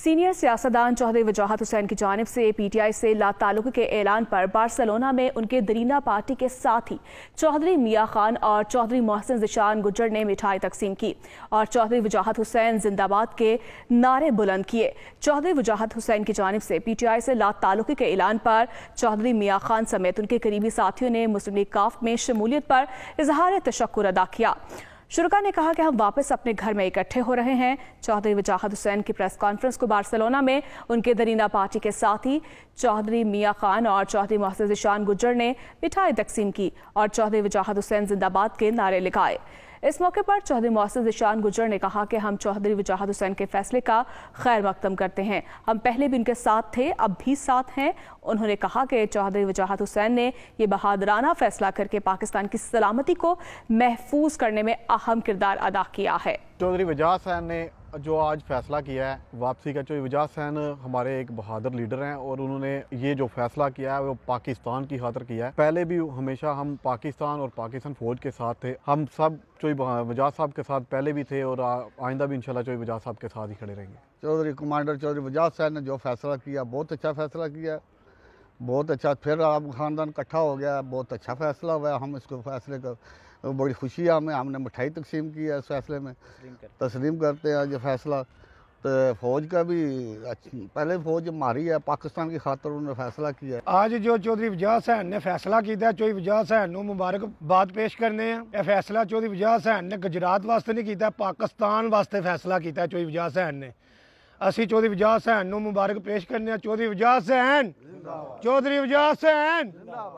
Senior सियासतदान चौधरी वजाहत हुसैन की जानिब से पीटीआई से लाताल्लुक के ऐलान पर बार्सिलोना में उनके दरीना पार्टी के साथी चौधरी मियां खान और चौधरी मोहसिन ज़िशान गुज्जर ने मिठाई तकसीम की और चौधरी वजाहत हुसैन जिंदाबाद के नारे बुलंद किए। चौधरी वजाहत हुसैन की जानिब से पीटीआई से लाताल्लुक के ऐलान पर चौधरी मियां खान समेत उनके करीबी साथियों ने मुस्लिम लीग काफ में शमूलियत पर इजहार तशक्कुर अदा किया। शुरका ने कहा कि हम वापस अपने घर में इकट्ठे हो रहे हैं। चौधरी वजाहत हुसैन की प्रेस कॉन्फ्रेंस को बार्सिलोना में उनके दरीना पार्टी के साथी चौधरी मियां खान और चौधरी मोहसिन ज़िशान गुज्जर ने मिठाई तकसीम की और चौधरी वजाहत हुसैन जिंदाबाद के नारे लगाए। इस मौके पर चौधरी मोहसिन ज़िशान गुज्जर ने कहा कि हम चौधरी वजाहत हुसैन के फैसले का खैर मकदम करते हैं। हम पहले भी उनके साथ थे, अब भी साथ हैं। उन्होंने कहा कि चौधरी वजाहत हुसैन ने ये बहादुराना फैसला करके पाकिस्तान की सलामती को महफूज करने में अहम किरदार अदा किया है। चौधरी वजाहत हुसैन ने जो आज फैसला किया है वापसी का, चौधरी वजाहत हुसैन हमारे एक बहादुर लीडर हैं और उन्होंने ये जो फैसला किया है वो पाकिस्तान की खातिर किया है। पहले भी हमेशा हम पाकिस्तान और पाकिस्तान फौज के साथ थे। हम सब चौधरी वजाहत साहब के साथ पहले भी थे और आइंदा भी इंशाल्लाह चौधरी वजाहत साहब के साथ ही खड़े रहेंगे। चौधरी कमांडर चौधरी वजाहत हुसैन ने जो फैसला किया बहुत अच्छा फैसला किया, बहुत अच्छा। फिर आप खानदान इकट्ठा हो गया, बहुत अच्छा फैसला हुआ। हम इसको फैसले का बड़ी खुशी है हमें। हमने मिठाई तकसीम की है, इस फैसले में तस्लीम करते हैं। ये फैसला तो फौज का भी पहले फौज हमारी है, पाकिस्तान की खातर उन्होंने फैसला किया है। आज जो चौधरी वजाहत हुसैन ने फैसला किया, चौधरी वजाहत हुसैन को मुबारकबाद पेश करने हैं। यह फैसला चौधरी वजाहत हुसैन ने गुजरात वास्ते नहीं किया, पाकिस्तान वास्ते फैसला किया चौधरी वजाहत हुसैन ने। असी चौधरी वजाहत हुसैन को मुबारक पेश करने। चौधरी वजाहत हुसैन, चौधरी वजाहत हुसैन।